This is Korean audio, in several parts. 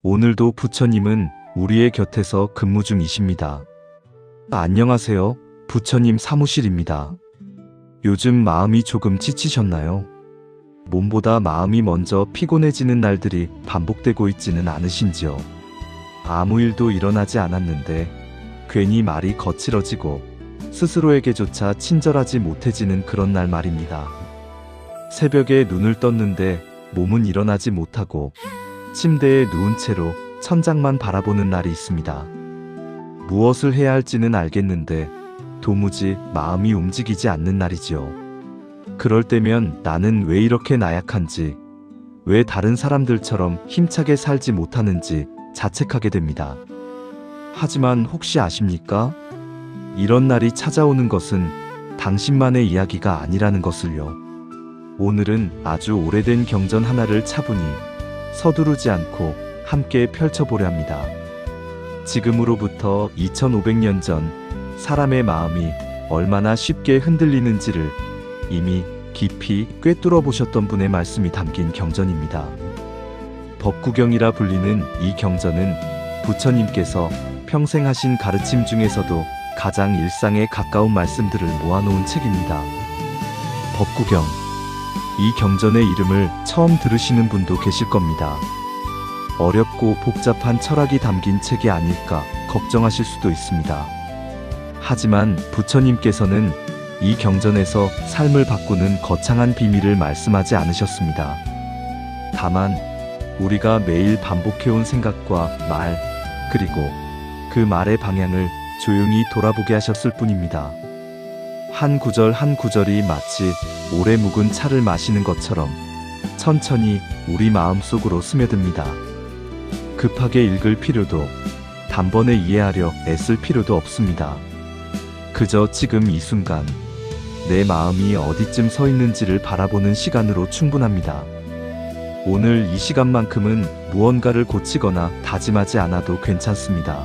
오늘도 부처님은 우리의 곁에서 근무 중이십니다. 안녕하세요. 부처님 사무실입니다. 요즘 마음이 조금 지치셨나요? 몸보다 마음이 먼저 피곤해지는 날들이 반복되고 있지는 않으신지요? 아무 일도 일어나지 않았는데 괜히 말이 거칠어지고 스스로에게조차 친절하지 못해지는 그런 날 말입니다. 새벽에 눈을 떴는데 몸은 일어나지 못하고 침대에 누운 채로 천장만 바라보는 날이 있습니다. 무엇을 해야 할지는 알겠는데 도무지 마음이 움직이지 않는 날이지요. 그럴 때면 나는 왜 이렇게 나약한지, 왜 다른 사람들처럼 힘차게 살지 못하는지 자책하게 됩니다. 하지만 혹시 아십니까? 이런 날이 찾아오는 것은 당신만의 이야기가 아니라는 것을요. 오늘은 아주 오래된 경전 하나를 차분히 서두르지 않고 함께 펼쳐보려 합니다. 지금으로부터 2500년 전 사람의 마음이 얼마나 쉽게 흔들리는지를 이미 깊이 꿰뚫어 보셨던 분의 말씀이 담긴 경전입니다. 법구경이라 불리는 이 경전은 부처님께서 평생 하신 가르침 중에서도 가장 일상에 가까운 말씀들을 모아놓은 책입니다. 법구경. 이 경전의 이름을 처음 들으시는 분도 계실 겁니다. 어렵고 복잡한 철학이 담긴 책이 아닐까 걱정하실 수도 있습니다. 하지만 부처님께서는 이 경전에서 삶을 바꾸는 거창한 비밀을 말씀하지 않으셨습니다. 다만 우리가 매일 반복해온 생각과 말, 그리고 그 말의 방향을 조용히 돌아보게 하셨을 뿐입니다. 한 구절 한 구절이 마치 오래 묵은 차를 마시는 것처럼 천천히 우리 마음속으로 스며듭니다. 급하게 읽을 필요도, 단번에 이해하려 애쓸 필요도 없습니다. 그저 지금 이 순간 내 마음이 어디쯤 서 있는지를 바라보는 시간으로 충분합니다. 오늘 이 시간만큼은 무언가를 고치거나 다짐하지 않아도 괜찮습니다.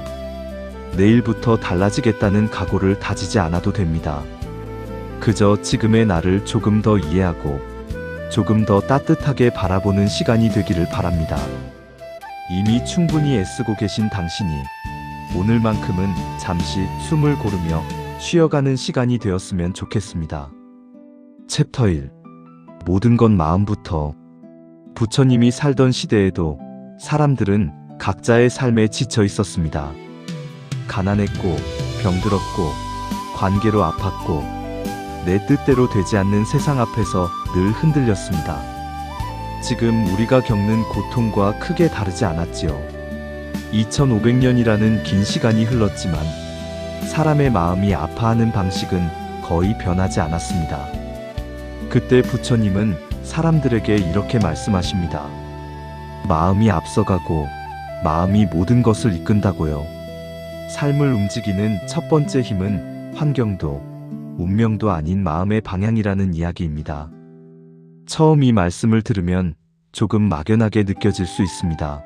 내일부터 달라지겠다는 각오를 다지지 않아도 됩니다. 그저 지금의 나를 조금 더 이해하고 조금 더 따뜻하게 바라보는 시간이 되기를 바랍니다. 이미 충분히 애쓰고 계신 당신이 오늘만큼은 잠시 숨을 고르며 쉬어가는 시간이 되었으면 좋겠습니다. 챕터 1. 모든 건 마음부터. 부처님이 살던 시대에도 사람들은 각자의 삶에 지쳐 있었습니다. 가난했고, 병들었고, 관계로 아팠고, 내 뜻대로 되지 않는 세상 앞에서 늘 흔들렸습니다. 지금 우리가 겪는 고통과 크게 다르지 않았지요. 2500년이라는 긴 시간이 흘렀지만 사람의 마음이 아파하는 방식은 거의 변하지 않았습니다. 그때 부처님은 사람들에게 이렇게 말씀하십니다. 마음이 앞서가고 마음이 모든 것을 이끈다고요. 삶을 움직이는 첫 번째 힘은 환경도 운명도 아닌 마음의 방향이라는 이야기입니다. 처음 이 말씀을 들으면 조금 막연하게 느껴질 수 있습니다.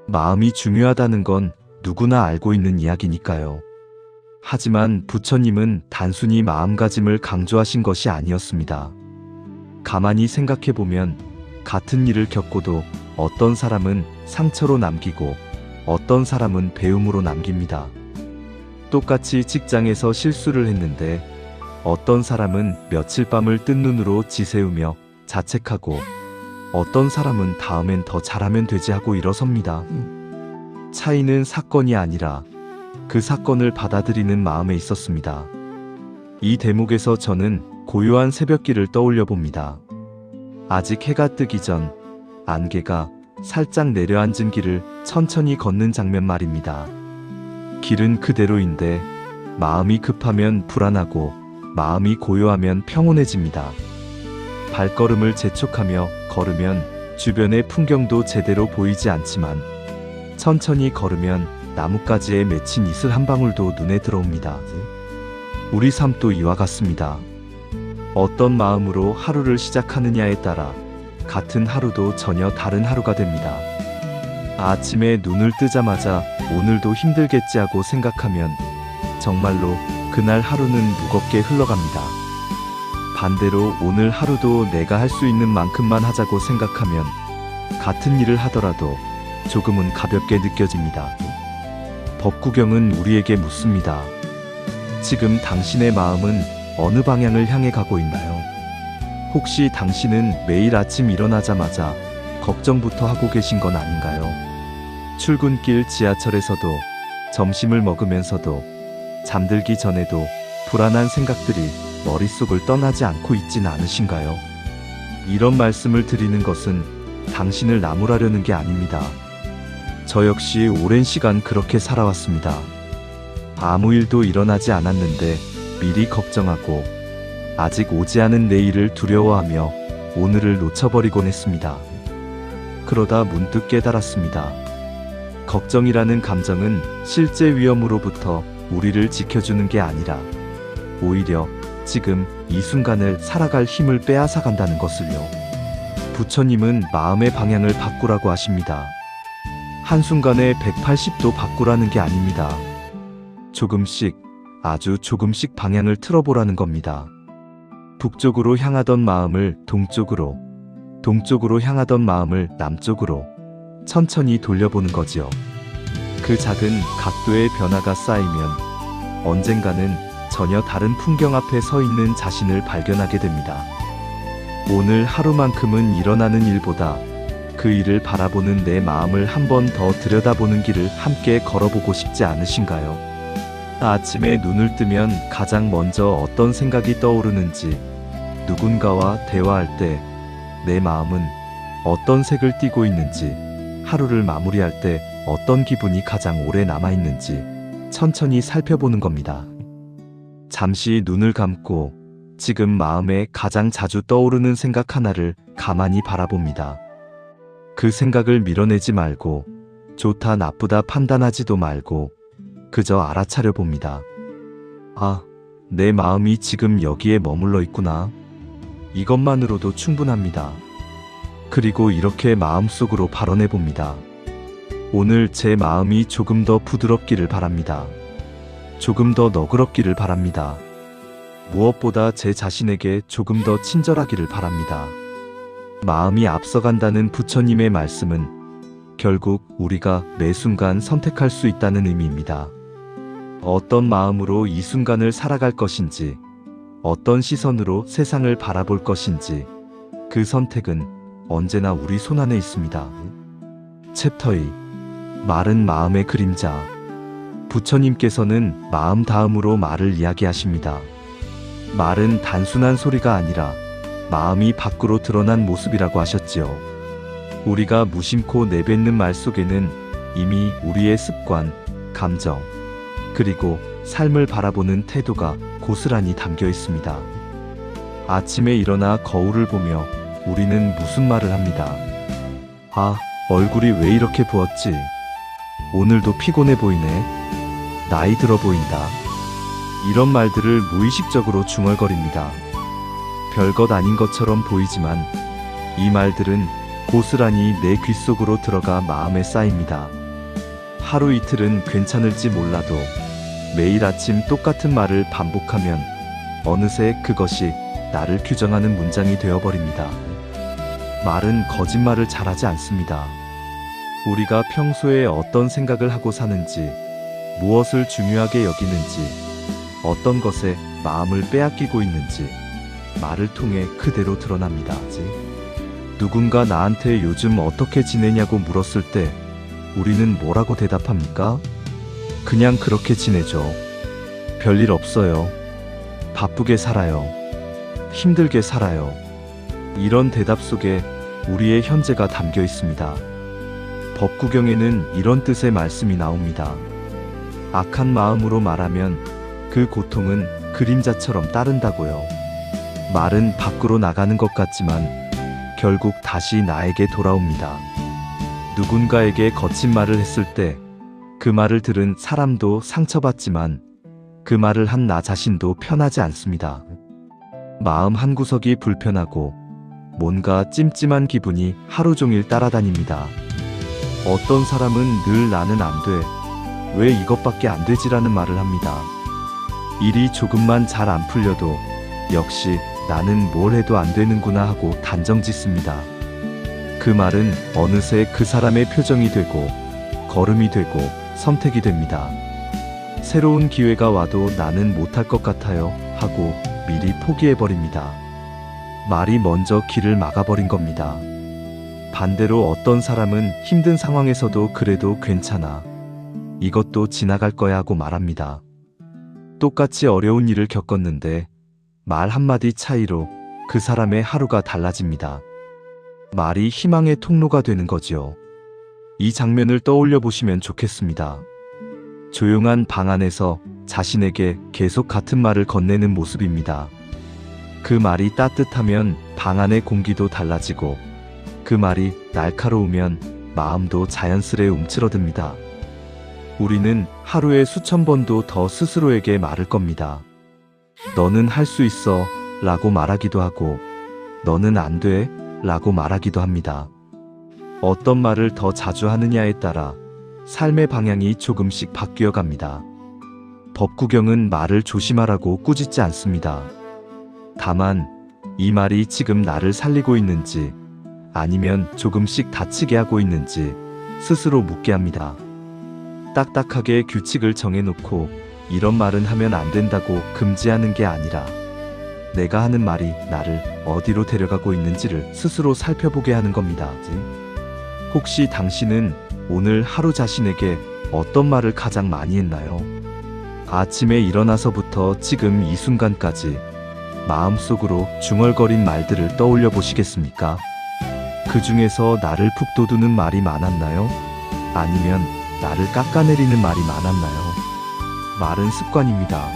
마음이 중요하다는 건 누구나 알고 있는 이야기니까요. 하지만 부처님은 단순히 마음가짐을 강조하신 것이 아니었습니다. 가만히 생각해보면 같은 일을 겪고도 어떤 사람은 상처로 남기고 어떤 사람은 배움으로 남깁니다. 똑같이 직장에서 실수를 했는데 어떤 사람은 며칠 밤을 뜬 눈으로 지새우며 자책하고 어떤 사람은 다음엔 더 잘하면 되지 하고 일어섭니다. 차이는 사건이 아니라 그 사건을 받아들이는 마음에 있었습니다. 이 대목에서 저는 고요한 새벽길을 떠올려 봅니다. 아직 해가 뜨기 전 안개가 살짝 내려앉은 길을 천천히 걷는 장면 말입니다. 길은 그대로인데 마음이 급하면 불안하고 마음이 고요하면 평온해집니다. 발걸음을 재촉하며 걸으면 주변의 풍경도 제대로 보이지 않지만 천천히 걸으면 나뭇가지에 맺힌 이슬 한 방울도 눈에 들어옵니다. 우리 삶도 이와 같습니다. 어떤 마음으로 하루를 시작하느냐에 따라 같은 하루도 전혀 다른 하루가 됩니다. 아침에 눈을 뜨자마자 오늘도 힘들겠지 하고 생각하면 정말로 그날 하루는 무겁게 흘러갑니다. 반대로 오늘 하루도 내가 할 수 있는 만큼만 하자고 생각하면 같은 일을 하더라도 조금은 가볍게 느껴집니다. 법구경은 우리에게 묻습니다. 지금 당신의 마음은 어느 방향을 향해 가고 있나요? 혹시 당신은 매일 아침 일어나자마자 걱정부터 하고 계신 건 아닌가요? 출근길 지하철에서도, 점심을 먹으면서도, 잠들기 전에도 불안한 생각들이 머릿속을 떠나지 않고 있진 않으신가요? 이런 말씀을 드리는 것은 당신을 나무라려는 게 아닙니다. 저 역시 오랜 시간 그렇게 살아왔습니다. 아무 일도 일어나지 않았는데 미리 걱정하고 아직 오지 않은 내일을 두려워하며 오늘을 놓쳐버리곤 했습니다. 그러다 문득 깨달았습니다. 걱정이라는 감정은 실제 위험으로부터 우리를 지켜주는 게 아니라 오히려 지금 이 순간을 살아갈 힘을 빼앗아 간다는 것을요. 부처님은 마음의 방향을 바꾸라고 하십니다. 한순간에 180도 바꾸라는 게 아닙니다. 조금씩, 아주 조금씩 방향을 틀어보라는 겁니다. 북쪽으로 향하던 마음을 동쪽으로, 동쪽으로 향하던 마음을 남쪽으로 천천히 돌려보는 거지요. 그 작은 각도의 변화가 쌓이면 언젠가는 전혀 다른 풍경 앞에 서 있는 자신을 발견하게 됩니다. 오늘 하루만큼은 일어나는 일보다 그 일을 바라보는 내 마음을 한 번 더 들여다보는 길을 함께 걸어보고 싶지 않으신가요? 아침에 눈을 뜨면 가장 먼저 어떤 생각이 떠오르는지, 누군가와 대화할 때 내 마음은 어떤 색을 띠고 있는지, 하루를 마무리할 때 어떤 기분이 가장 오래 남아있는지 천천히 살펴보는 겁니다. 잠시 눈을 감고 지금 마음에 가장 자주 떠오르는 생각 하나를 가만히 바라봅니다. 그 생각을 밀어내지 말고 좋다 나쁘다 판단하지도 말고 그저 알아차려 봅니다. 아, 내 마음이 지금 여기에 머물러 있구나. 이것만으로도 충분합니다. 그리고 이렇게 마음속으로 발언해 봅니다. 오늘 제 마음이 조금 더 부드럽기를 바랍니다. 조금 더 너그럽기를 바랍니다. 무엇보다 제 자신에게 조금 더 친절하기를 바랍니다. 마음이 앞서간다는 부처님의 말씀은 결국 우리가 매 순간 선택할 수 있다는 의미입니다. 어떤 마음으로 이 순간을 살아갈 것인지, 어떤 시선으로 세상을 바라볼 것인지, 그 선택은 언제나 우리 손안에 있습니다. 챕터 2. 말은 마음의 그림자. 부처님께서는 마음 다음으로 말을 이야기하십니다. 말은 단순한 소리가 아니라 마음이 밖으로 드러난 모습이라고 하셨지요. 우리가 무심코 내뱉는 말 속에는 이미 우리의 습관, 감정, 그리고 삶을 바라보는 태도가 고스란히 담겨 있습니다. 아침에 일어나 거울을 보며 우리는 무슨 말을 합니다. 아, 얼굴이 왜 이렇게 부었지? 오늘도 피곤해 보이네. 나이 들어 보인다. 이런 말들을 무의식적으로 중얼거립니다. 별것 아닌 것처럼 보이지만 이 말들은 고스란히 내 귀 속으로 들어가 마음에 쌓입니다. 하루 이틀은 괜찮을지 몰라도 매일 아침 똑같은 말을 반복하면 어느새 그것이 나를 규정하는 문장이 되어버립니다. 말은 거짓말을 잘하지 않습니다. 우리가 평소에 어떤 생각을 하고 사는지, 무엇을 중요하게 여기는지, 어떤 것에 마음을 빼앗기고 있는지 말을 통해 그대로 드러납니다. 누군가 나한테 요즘 어떻게 지내냐고 물었을 때 우리는 뭐라고 대답합니까? 그냥 그렇게 지내죠. 별일 없어요. 바쁘게 살아요. 힘들게 살아요. 이런 대답 속에 우리의 현재가 담겨 있습니다. 법구경에는 이런 뜻의 말씀이 나옵니다. 악한 마음으로 말하면 그 고통은 그림자처럼 따른다고요. 말은 밖으로 나가는 것 같지만 결국 다시 나에게 돌아옵니다. 누군가에게 거친 말을 했을 때 그 말을 들은 사람도 상처받지만 그 말을 한 나 자신도 편하지 않습니다. 마음 한구석이 불편하고 뭔가 찜찜한 기분이 하루 종일 따라다닙니다. 어떤 사람은 늘 나는 안 돼. 왜 이것밖에 안 되지라는 말을 합니다. 일이 조금만 잘 안 풀려도 역시 나는 뭘 해도 안 되는구나 하고 단정 짓습니다. 그 말은 어느새 그 사람의 표정이 되고 걸음이 되고 선택이 됩니다. 새로운 기회가 와도 나는 못할 것 같아요 하고 미리 포기해버립니다. 말이 먼저 길을 막아버린 겁니다. 반대로 어떤 사람은 힘든 상황에서도 그래도 괜찮아. 이것도 지나갈 거야 하고 말합니다. 똑같이 어려운 일을 겪었는데 말 한마디 차이로 그 사람의 하루가 달라집니다. 말이 희망의 통로가 되는 거지요. 이 장면을 떠올려 보시면 좋겠습니다. 조용한 방 안에서 자신에게 계속 같은 말을 건네는 모습입니다. 그 말이 따뜻하면 방 안의 공기도 달라지고 그 말이 날카로우면 마음도 자연스레 움츠러듭니다. 우리는 하루에 수천 번도 더 스스로에게 말을 겁니다. 너는 할 수 있어 라고 말하기도 하고 너는 안 돼 라고 말하기도 합니다. 어떤 말을 더 자주 하느냐에 따라 삶의 방향이 조금씩 바뀌어 갑니다. 법구경은 말을 조심하라고 꾸짖지 않습니다. 다만 이 말이 지금 나를 살리고 있는지 아니면 조금씩 다치게 하고 있는지 스스로 묻게 합니다. 딱딱하게 규칙을 정해놓고 이런 말은 하면 안 된다고 금지하는 게 아니라 내가 하는 말이 나를 어디로 데려가고 있는지를 스스로 살펴보게 하는 겁니다. 혹시 당신은 오늘 하루 자신에게 어떤 말을 가장 많이 했나요? 아침에 일어나서부터 지금 이 순간까지 마음속으로 중얼거린 말들을 떠올려 보시겠습니까? 그 중에서 나를 푹 돋우는 말이 많았나요? 아니면 나를 깎아내리는 말이 많았나요? 말은 습관입니다.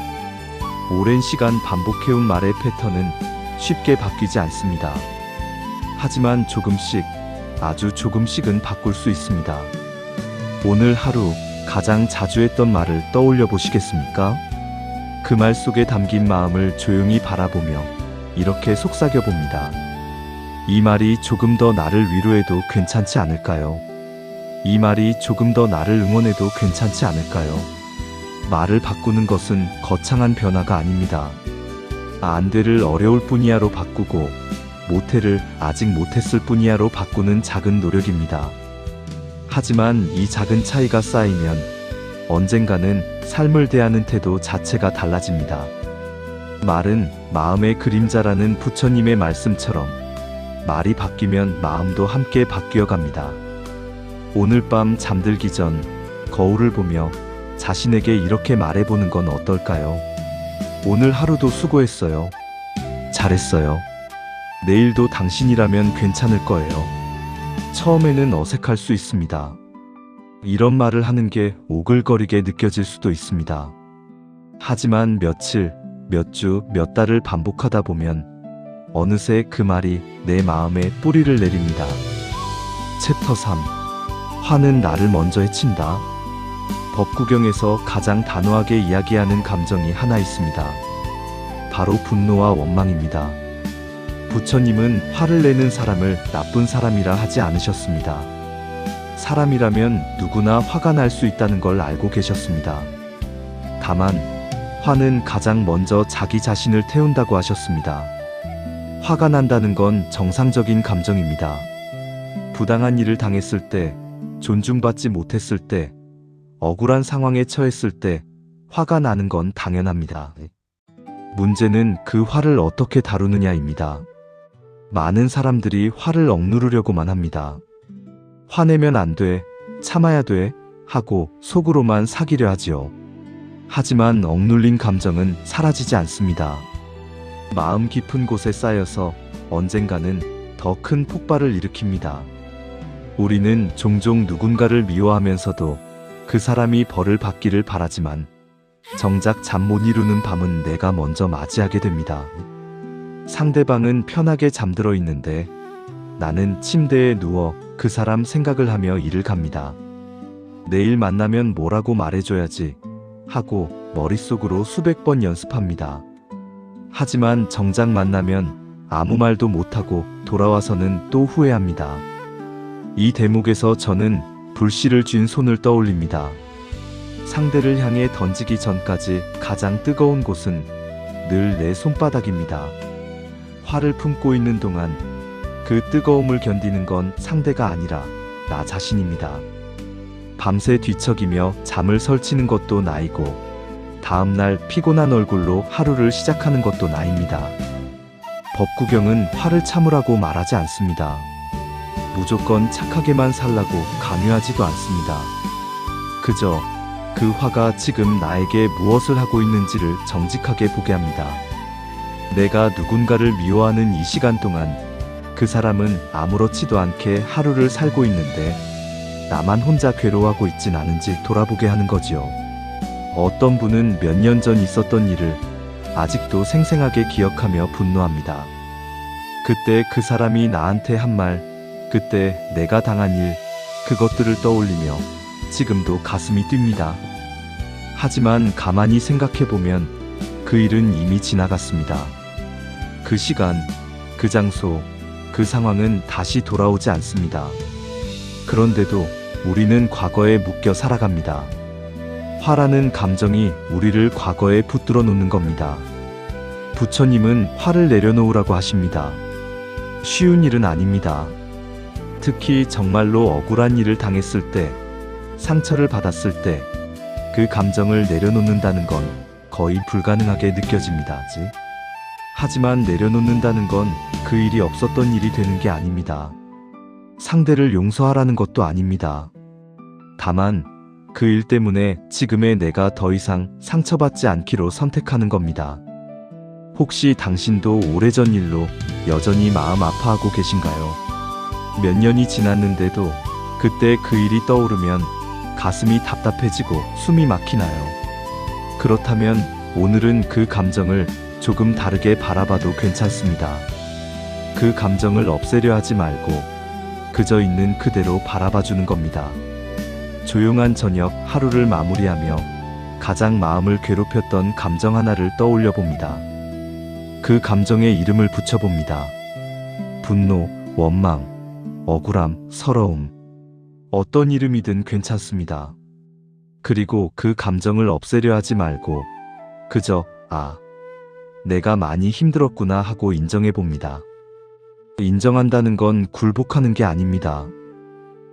오랜 시간 반복해온 말의 패턴은 쉽게 바뀌지 않습니다. 하지만 조금씩, 아주 조금씩은 바꿀 수 있습니다. 오늘 하루 가장 자주 했던 말을 떠올려 보시겠습니까? 그 말 속에 담긴 마음을 조용히 바라보며 이렇게 속삭여 봅니다. 이 말이 조금 더 나를 위로해도 괜찮지 않을까요? 이 말이 조금 더 나를 응원해도 괜찮지 않을까요? 말을 바꾸는 것은 거창한 변화가 아닙니다. 안 돼를 어려울 뿐이야로 바꾸고 못해를 아직 못했을 뿐이야로 바꾸는 작은 노력입니다. 하지만 이 작은 차이가 쌓이면 언젠가는 삶을 대하는 태도 자체가 달라집니다. 말은 마음의 그림자라는 부처님의 말씀처럼 말이 바뀌면 마음도 함께 바뀌어 갑니다. 오늘 밤 잠들기 전 거울을 보며 자신에게 이렇게 말해보는 건 어떨까요? 오늘 하루도 수고했어요. 잘했어요. 내일도 당신이라면 괜찮을 거예요. 처음에는 어색할 수 있습니다. 이런 말을 하는 게 오글거리게 느껴질 수도 있습니다. 하지만 며칠, 몇 주, 몇 달을 반복하다 보면 어느새 그 말이 내 마음에 뿌리를 내립니다. 챕터 3. 화는 나를 먼저 해친다. 법구경에서 가장 단호하게 이야기하는 감정이 하나 있습니다. 바로 분노와 원망입니다. 부처님은 화를 내는 사람을 나쁜 사람이라 하지 않으셨습니다. 사람이라면 누구나 화가 날 수 있다는 걸 알고 계셨습니다. 다만 화는 가장 먼저 자기 자신을 태운다고 하셨습니다. 화가 난다는 건 정상적인 감정입니다. 부당한 일을 당했을 때, 존중받지 못했을 때, 억울한 상황에 처했을 때 화가 나는 건 당연합니다. 문제는 그 화를 어떻게 다루느냐입니다. 많은 사람들이 화를 억누르려고만 합니다. 화내면 안 돼, 참아야 돼 하고 속으로만 사기려 하지요. 하지만 억눌린 감정은 사라지지 않습니다. 마음 깊은 곳에 쌓여서 언젠가는 더 큰 폭발을 일으킵니다. 우리는 종종 누군가를 미워하면서도 그 사람이 벌을 받기를 바라지만 정작 잠 못 이루는 밤은 내가 먼저 맞이하게 됩니다. 상대방은 편하게 잠들어 있는데 나는 침대에 누워 그 사람 생각을 하며 일을 갑니다. 내일 만나면 뭐라고 말해줘야지 하고 머릿속으로 수백 번 연습합니다. 하지만 정작 만나면 아무 말도 못하고 돌아와서는 또 후회합니다. 이 대목에서 저는 불씨를 쥔 손을 떠올립니다. 상대를 향해 던지기 전까지 가장 뜨거운 곳은 늘 내 손바닥입니다. 화를 품고 있는 동안 그 뜨거움을 견디는 건 상대가 아니라 나 자신입니다. 밤새 뒤척이며 잠을 설치는 것도 나이고 다음날 피곤한 얼굴로 하루를 시작하는 것도 나입니다. 법구경은 화를 참으라고 말하지 않습니다. 무조건 착하게만 살라고 강요하지도 않습니다. 그저 그 화가 지금 나에게 무엇을 하고 있는지를 정직하게 보게 합니다. 내가 누군가를 미워하는 이 시간 동안 그 사람은 아무렇지도 않게 하루를 살고 있는데 나만 혼자 괴로워하고 있진 않은지 돌아보게 하는 거지요. 어떤 분은 몇 년 전 있었던 일을 아직도 생생하게 기억하며 분노합니다. 그때 그 사람이 나한테 한 말, 그때 내가 당한 일, 그것들을 떠올리며 지금도 가슴이 뜁니다. 하지만 가만히 생각해보면 그 일은 이미 지나갔습니다. 그 시간, 그 장소, 그 상황은 다시 돌아오지 않습니다. 그런데도 우리는 과거에 묶여 살아갑니다. 화라는 감정이 우리를 과거에 붙들어 놓는 겁니다. 부처님은 화를 내려놓으라고 하십니다. 쉬운 일은 아닙니다. 특히 정말로 억울한 일을 당했을 때, 상처를 받았을 때 그 감정을 내려놓는다는 건 거의 불가능하게 느껴집니다. 하지만 내려놓는다는 건 그 일이 없었던 일이 되는 게 아닙니다. 상대를 용서하라는 것도 아닙니다. 다만 그 일 때문에 지금의 내가 더 이상 상처받지 않기로 선택하는 겁니다. 혹시 당신도 오래전 일로 여전히 마음 아파하고 계신가요? 몇 년이 지났는데도 그때 그 일이 떠오르면 가슴이 답답해지고 숨이 막히나요? 그렇다면 오늘은 그 감정을 조금 다르게 바라봐도 괜찮습니다. 그 감정을 없애려 하지 말고 그저 있는 그대로 바라봐주는 겁니다. 조용한 저녁 하루를 마무리하며 가장 마음을 괴롭혔던 감정 하나를 떠올려 봅니다. 그 감정에 이름을 붙여봅니다. 분노, 원망, 억울함, 서러움. 어떤 이름이든 괜찮습니다. 그리고 그 감정을 없애려 하지 말고 그저 내가 많이 힘들었구나 하고 인정해 봅니다. 인정한다는 건 굴복하는 게 아닙니다.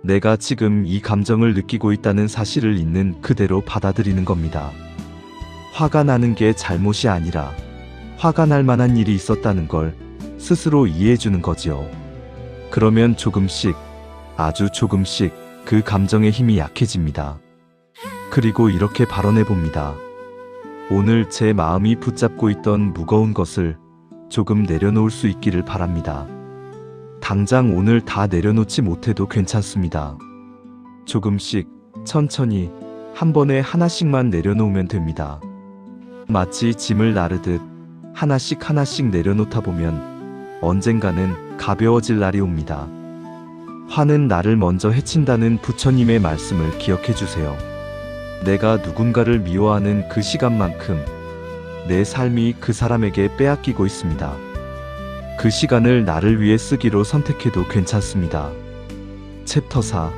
내가 지금 이 감정을 느끼고 있다는 사실을 있는 그대로 받아들이는 겁니다. 화가 나는 게 잘못이 아니라 화가 날 만한 일이 있었다는 걸 스스로 이해해 주는 거지요. 그러면 조금씩, 아주 조금씩 그 감정의 힘이 약해집니다. 그리고 이렇게 발언해 봅니다. 오늘 제 마음이 붙잡고 있던 무거운 것을 조금 내려놓을 수 있기를 바랍니다. 당장 오늘 다 내려놓지 못해도 괜찮습니다. 조금씩, 천천히, 한 번에 하나씩만 내려놓으면 됩니다. 마치 짐을 나르듯 하나씩 하나씩 내려놓다 보면 언젠가는 가벼워질 날이 옵니다. 화는 나를 먼저 해친다는 부처님의 말씀을 기억해 주세요. 내가 누군가를 미워하는 그 시간만큼 내 삶이 그 사람에게 빼앗기고 있습니다. 그 시간을 나를 위해 쓰기로 선택해도 괜찮습니다. 챕터 4.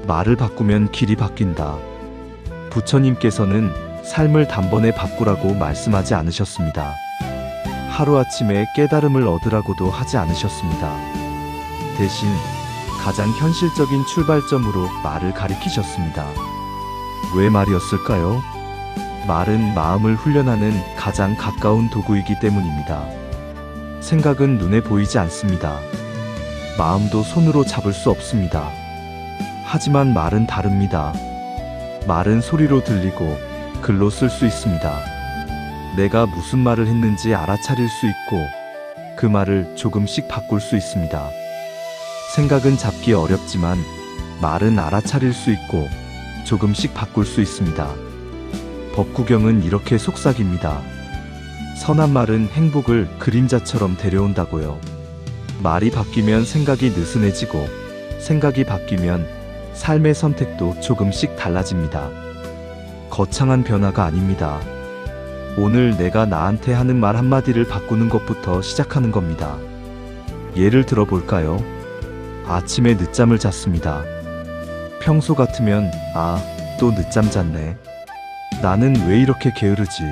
말을 바꾸면 길이 바뀐다. 부처님께서는 삶을 단번에 바꾸라고 말씀하지 않으셨습니다. 하루아침에 깨달음을 얻으라고도 하지 않으셨습니다. 대신 가장 현실적인 출발점으로 말을 가리키셨습니다. 왜 말이었을까요? 말은 마음을 훈련하는 가장 가까운 도구이기 때문입니다. 생각은 눈에 보이지 않습니다. 마음도 손으로 잡을 수 없습니다. 하지만 말은 다릅니다. 말은 소리로 들리고 글로 쓸 수 있습니다. 내가 무슨 말을 했는지 알아차릴 수 있고 그 말을 조금씩 바꿀 수 있습니다. 생각은 잡기 어렵지만 말은 알아차릴 수 있고 조금씩 바꿀 수 있습니다. 법구경은 이렇게 속삭입니다. 선한 말은 행복을 그림자처럼 데려온다고요. 말이 바뀌면 생각이 느슨해지고 생각이 바뀌면 삶의 선택도 조금씩 달라집니다. 거창한 변화가 아닙니다. 오늘 내가 나한테 하는 말 한마디를 바꾸는 것부터 시작하는 겁니다. 예를 들어 볼까요? 아침에 늦잠을 잤습니다. 평소 같으면 또 늦잠 잤네. 나는 왜 이렇게 게으르지?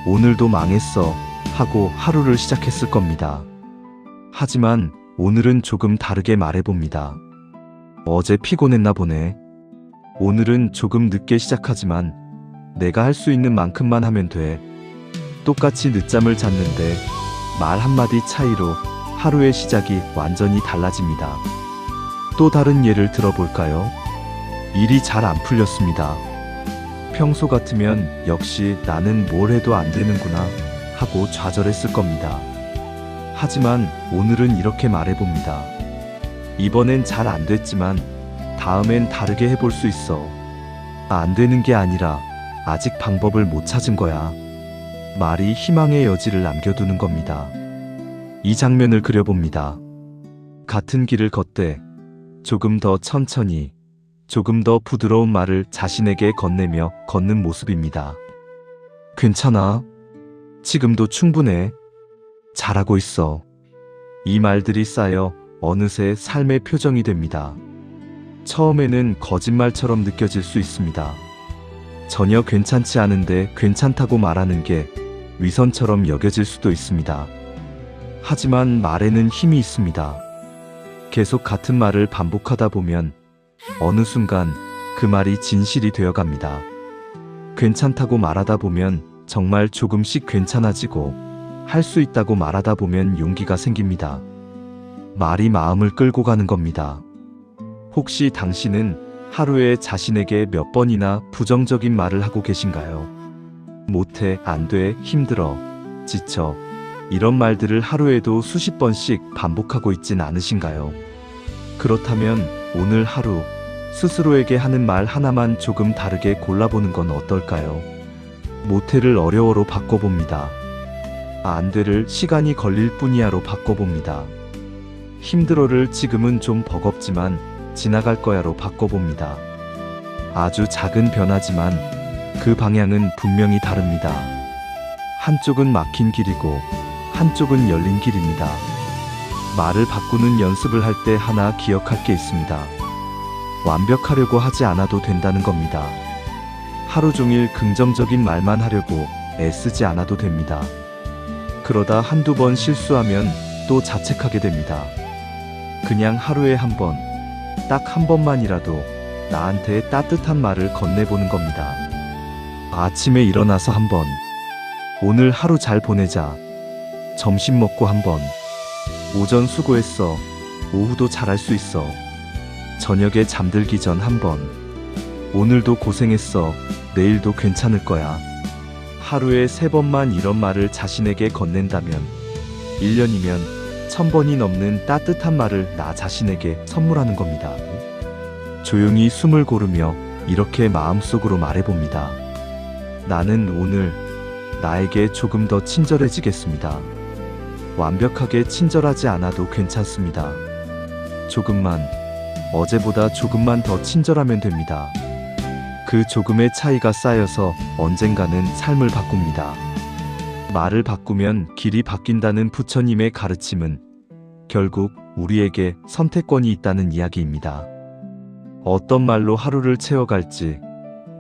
오늘도 망했어 하고 하루를 시작했을 겁니다. 하지만 오늘은 조금 다르게 말해봅니다. 어제 피곤했나 보네. 오늘은 조금 늦게 시작하지만 내가 할 수 있는 만큼만 하면 돼. 똑같이 늦잠을 잤는데 말 한마디 차이로 하루의 시작이 완전히 달라집니다. 또 다른 예를 들어볼까요? 일이 잘 안 풀렸습니다. 평소 같으면 역시 나는 뭘 해도 안 되는구나 하고 좌절했을 겁니다. 하지만 오늘은 이렇게 말해봅니다. 이번엔 잘 안 됐지만 다음엔 다르게 해볼 수 있어. 안 되는 게 아니라 아직 방법을 못 찾은 거야. 말이 희망의 여지를 남겨두는 겁니다. 이 장면을 그려봅니다. 같은 길을 걷되 조금 더 천천히, 조금 더 부드러운 말을 자신에게 건네며 걷는 모습입니다. 괜찮아. 지금도 충분해. 잘하고 있어. 이 말들이 쌓여 어느새 삶의 표정이 됩니다. 처음에는 거짓말처럼 느껴질 수 있습니다. 전혀 괜찮지 않은데 괜찮다고 말하는 게 위선처럼 여겨질 수도 있습니다. 하지만 말에는 힘이 있습니다. 계속 같은 말을 반복하다 보면 어느 순간 그 말이 진실이 되어갑니다. 괜찮다고 말하다 보면 정말 조금씩 괜찮아지고 할 수 있다고 말하다 보면 용기가 생깁니다. 말이 마음을 끌고 가는 겁니다. 혹시 당신은 하루에 자신에게 몇 번이나 부정적인 말을 하고 계신가요? 못해, 안 돼, 힘들어, 지쳐 이런 말들을 하루에도 수십 번씩 반복하고 있진 않으신가요? 그렇다면 오늘 하루 스스로에게 하는 말 하나만 조금 다르게 골라보는 건 어떨까요? 못해를 어려워로 바꿔봅니다. 안 돼를 시간이 걸릴 뿐이야로 바꿔봅니다. 힘들어를 지금은 좀 버겁지만 지나갈 거야로 바꿔봅니다. 아주 작은 변화지만 그 방향은 분명히 다릅니다. 한쪽은 막힌 길이고 한쪽은 열린 길입니다. 말을 바꾸는 연습을 할 때 하나 기억할 게 있습니다. 완벽하려고 하지 않아도 된다는 겁니다. 하루 종일 긍정적인 말만 하려고 애쓰지 않아도 됩니다. 그러다 한두 번 실수하면 또 자책하게 됩니다. 그냥 하루에 한 번, 딱 한 번만이라도 나한테 따뜻한 말을 건네보는 겁니다. 아침에 일어나서 한 번, 오늘 하루 잘 보내자. 점심 먹고 한 번, 오전 수고했어. 오후도 잘할 수 있어. 저녁에 잠들기 전 한 번, 오늘도 고생했어. 내일도 괜찮을 거야. 하루에 3번만 이런 말을 자신에게 건넨다면 1년이면 1000번이 넘는 따뜻한 말을 나 자신에게 선물하는 겁니다. 조용히 숨을 고르며 이렇게 마음속으로 말해봅니다. 나는 오늘 나에게 조금 더 친절해지겠습니다. 완벽하게 친절하지 않아도 괜찮습니다. 조금만, 어제보다 조금만 더 친절하면 됩니다. 그 조금의 차이가 쌓여서 언젠가는 삶을 바꿉니다. 말을 바꾸면 길이 바뀐다는 부처님의 가르침은 결국 우리에게 선택권이 있다는 이야기입니다. 어떤 말로 하루를 채워갈지,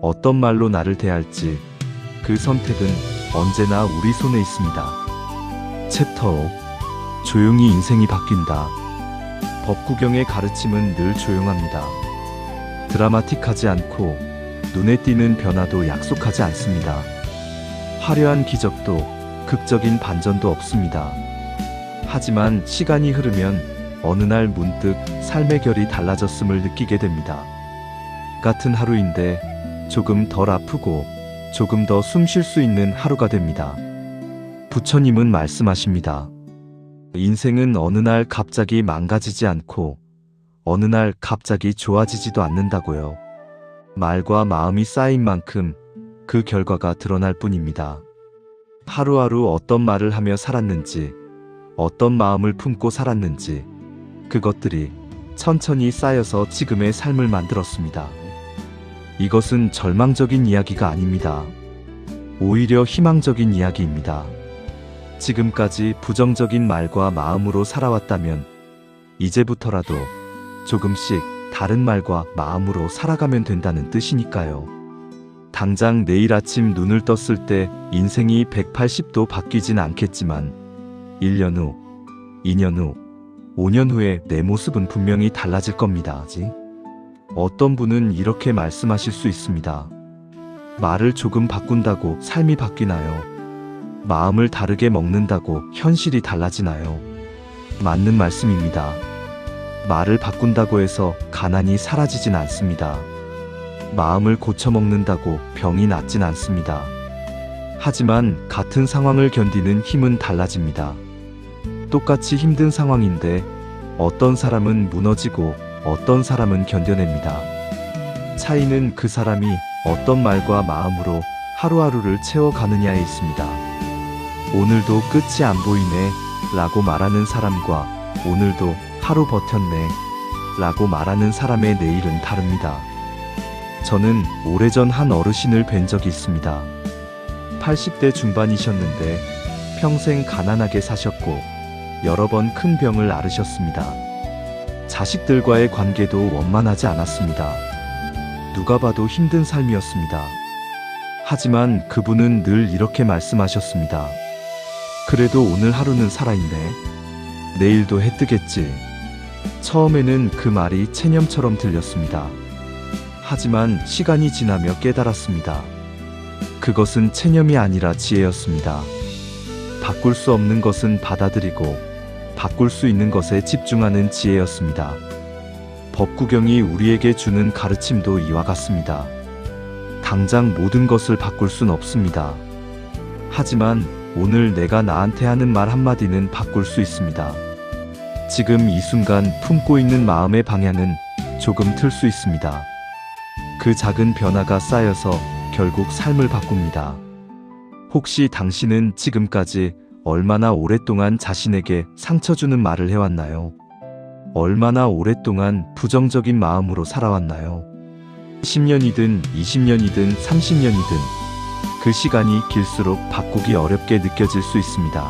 어떤 말로 나를 대할지 그 선택은 언제나 우리 손에 있습니다. 챕터 5. 조용히 인생이 바뀐다. 법구경의 가르침은 늘 조용합니다. 드라마틱하지 않고 눈에 띄는 변화도 약속하지 않습니다. 화려한 기적도 극적인 반전도 없습니다. 하지만 시간이 흐르면 어느 날 문득 삶의 결이 달라졌음을 느끼게 됩니다. 같은 하루인데 조금 덜 아프고 조금 더 숨 쉴 수 있는 하루가 됩니다. 부처님은 말씀하십니다. 인생은 어느 날 갑자기 망가지지 않고 어느 날 갑자기 좋아지지도 않는다고요. 말과 마음이 쌓인 만큼 그 결과가 드러날 뿐입니다. 하루하루 어떤 말을 하며 살았는지, 어떤 마음을 품고 살았는지 그것들이 천천히 쌓여서 지금의 삶을 만들었습니다. 이것은 절망적인 이야기가 아닙니다. 오히려 희망적인 이야기입니다. 지금까지 부정적인 말과 마음으로 살아왔다면 이제부터라도 조금씩 다른 말과 마음으로 살아가면 된다는 뜻이니까요. 당장 내일 아침 눈을 떴을 때 인생이 180도 바뀌진 않겠지만 1년 후, 2년 후, 5년 후에 내 모습은 분명히 달라질 겁니다. 어떤 분은 이렇게 말씀하실 수 있습니다. 말을 조금 바꾼다고 삶이 바뀌나요? 마음을 다르게 먹는다고 현실이 달라지나요? 맞는 말씀입니다. 말을 바꾼다고 해서 가난이 사라지진 않습니다. 마음을 고쳐먹는다고 병이 낫진 않습니다. 하지만 같은 상황을 견디는 힘은 달라집니다. 똑같이 힘든 상황인데 어떤 사람은 무너지고 어떤 사람은 견뎌냅니다. 차이는 그 사람이 어떤 말과 마음으로 하루하루를 채워가느냐에 있습니다. 오늘도 끝이 안 보이네 라고 말하는 사람과 오늘도 하루 버텼네 라고 말하는 사람의 내일은 다릅니다. 저는 오래전 한 어르신을 뵌 적이 있습니다. 80대 중반이셨는데 평생 가난하게 사셨고 여러 번 큰 병을 앓으셨습니다. 자식들과의 관계도 원만하지 않았습니다. 누가 봐도 힘든 삶이었습니다. 하지만 그분은 늘 이렇게 말씀하셨습니다. 그래도 오늘 하루는 살아있네. 내일도 해 뜨겠지. 처음에는 그 말이 체념처럼 들렸습니다. 하지만 시간이 지나며 깨달았습니다. 그것은 체념이 아니라 지혜였습니다. 바꿀 수 없는 것은 받아들이고 바꿀 수 있는 것에 집중하는 지혜였습니다. 법구경이 우리에게 주는 가르침도 이와 같습니다. 당장 모든 것을 바꿀 순 없습니다. 하지만 오늘 내가 나한테 하는 말 한마디는 바꿀 수 있습니다. 지금 이 순간 품고 있는 마음의 방향은 조금 틀 수 있습니다. 그 작은 변화가 쌓여서 결국 삶을 바꿉니다. 혹시 당신은 지금까지 얼마나 오랫동안 자신에게 상처 주는 말을 해왔나요? 얼마나 오랫동안 부정적인 마음으로 살아왔나요? 10년이든 20년이든 30년이든 그 시간이 길수록 바꾸기 어렵게 느껴질 수 있습니다.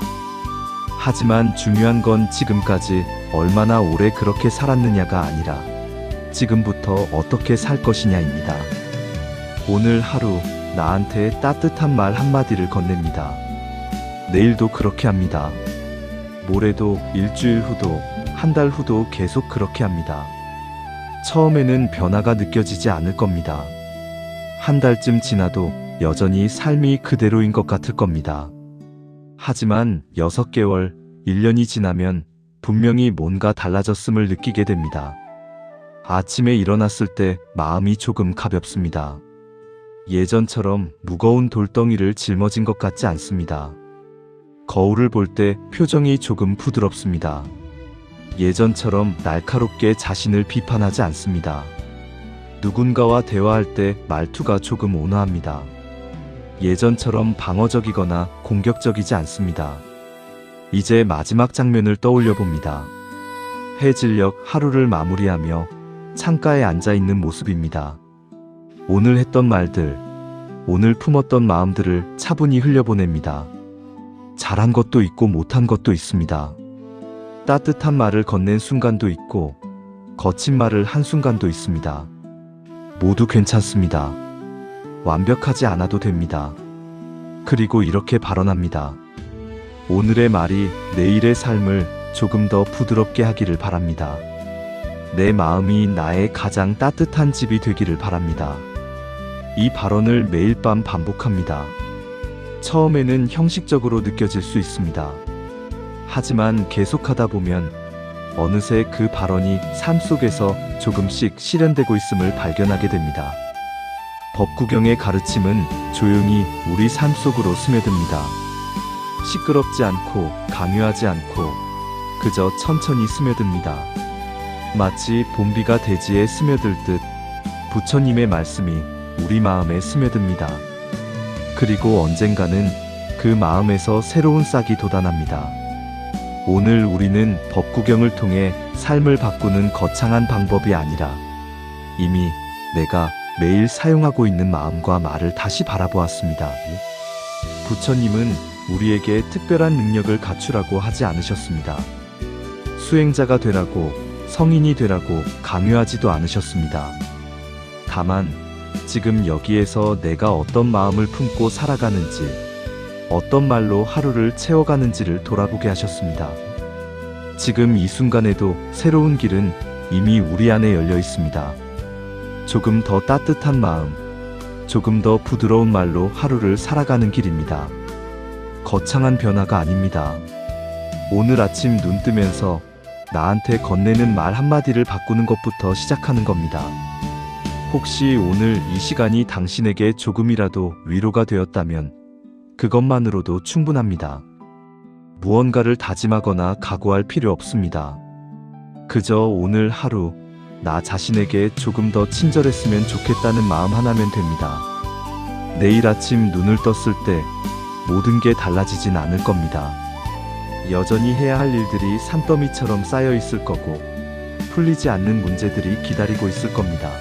하지만 중요한 건 지금까지 얼마나 오래 그렇게 살았느냐가 아니라 지금부터 어떻게 살 것이냐입니다. 오늘 하루 나한테 따뜻한 말 한마디를 건넵니다. 내일도 그렇게 합니다. 모레도 일주일 후도 한 달 후도 계속 그렇게 합니다. 처음에는 변화가 느껴지지 않을 겁니다. 한 달쯤 지나도 여전히 삶이 그대로인 것 같을 겁니다. 하지만 6개월, 1년이 지나면 분명히 뭔가 달라졌음을 느끼게 됩니다. 아침에 일어났을 때 마음이 조금 가볍습니다. 예전처럼 무거운 돌덩이를 짊어진 것 같지 않습니다. 거울을 볼 때 표정이 조금 부드럽습니다. 예전처럼 날카롭게 자신을 비판하지 않습니다. 누군가와 대화할 때 말투가 조금 온화합니다. 예전처럼 방어적이거나 공격적이지 않습니다. 이제 마지막 장면을 떠올려 봅니다. 해질녘 하루를 마무리하며 창가에 앉아 있는 모습입니다. 오늘 했던 말들, 오늘 품었던 마음들을 차분히 흘려보냅니다. 잘한 것도 있고 못한 것도 있습니다. 따뜻한 말을 건넨 순간도 있고 거친 말을 한 순간도 있습니다. 모두 괜찮습니다. 완벽하지 않아도 됩니다. 그리고 이렇게 발언합니다. 오늘의 말이 내일의 삶을 조금 더 부드럽게 하기를 바랍니다. 내 마음이 나의 가장 따뜻한 집이 되기를 바랍니다. 이 발언을 매일 밤 반복합니다. 처음에는 형식적으로 느껴질 수 있습니다. 하지만 계속하다 보면 어느새 그 발언이 삶 속에서 조금씩 실현되고 있음을 발견하게 됩니다. 법구경의 가르침은 조용히 우리 삶 속으로 스며듭니다. 시끄럽지 않고 강요하지 않고 그저 천천히 스며듭니다. 마치 봄비가 대지에 스며들 듯 부처님의 말씀이 우리 마음에 스며듭니다. 그리고 언젠가는 그 마음에서 새로운 싹이 돋아납니다. 오늘 우리는 법구경을 통해 삶을 바꾸는 거창한 방법이 아니라 이미 내가 매일 사용하고 있는 마음과 말을 다시 바라보았습니다. 부처님은 우리에게 특별한 능력을 갖추라고 하지 않으셨습니다. 수행자가 되라고, 성인이 되라고 강요하지도 않으셨습니다. 다만 지금 여기에서 내가 어떤 마음을 품고 살아가는지, 어떤 말로 하루를 채워가는지를 돌아보게 하셨습니다. 지금 이 순간에도 새로운 길은 이미 우리 안에 열려 있습니다. 조금 더 따뜻한 마음, 조금 더 부드러운 말로 하루를 살아가는 길입니다. 거창한 변화가 아닙니다. 오늘 아침 눈 뜨면서 나한테 건네는 말 한마디를 바꾸는 것부터 시작하는 겁니다. 혹시 오늘 이 시간이 당신에게 조금이라도 위로가 되었다면 그것만으로도 충분합니다. 무언가를 다짐하거나 각오할 필요 없습니다. 그저 오늘 하루 나 자신에게 조금 더 친절했으면 좋겠다는 마음 하나면 됩니다. 내일 아침 눈을 떴을 때 모든 게 달라지진 않을 겁니다. 여전히 해야 할 일들이 산더미처럼 쌓여 있을 거고 풀리지 않는 문제들이 기다리고 있을 겁니다.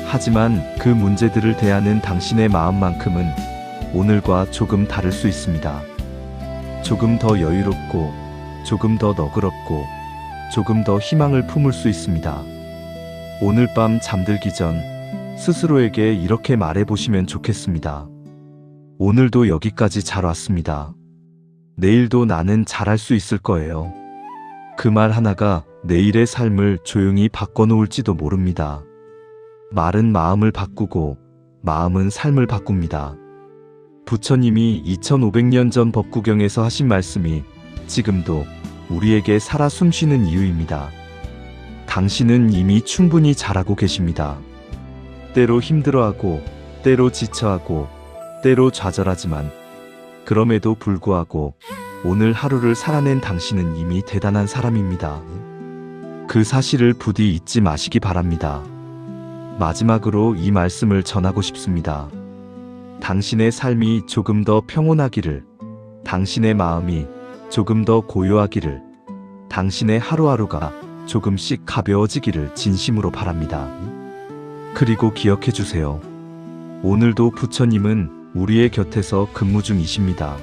하지만 그 문제들을 대하는 당신의 마음만큼은 오늘과 조금 다를 수 있습니다. 조금 더 여유롭고, 조금 더 너그럽고, 조금 더 희망을 품을 수 있습니다. 오늘 밤 잠들기 전 스스로에게 이렇게 말해보시면 좋겠습니다. 오늘도 여기까지 잘 왔습니다. 내일도 나는 잘할 수 있을 거예요. 그 말 하나가 내일의 삶을 조용히 바꿔놓을지도 모릅니다. 말은 마음을 바꾸고 마음은 삶을 바꿉니다. 부처님이 2500년 전 법구경에서 하신 말씀이 지금도 우리에게 살아 숨쉬는 이유입니다. 당신은 이미 충분히 잘하고 계십니다. 때로 힘들어하고, 때로 지쳐하고, 때로 좌절하지만 그럼에도 불구하고 오늘 하루를 살아낸 당신은 이미 대단한 사람입니다. 그 사실을 부디 잊지 마시기 바랍니다. 마지막으로 이 말씀을 전하고 싶습니다. 당신의 삶이 조금 더 평온하기를, 당신의 마음이 조금 더 고요하기를, 당신의 하루하루가 조금씩 가벼워지기를 진심으로 바랍니다. 그리고 기억해 주세요. 오늘도 부처님은 우리의 곁에서 근무 중이십니다.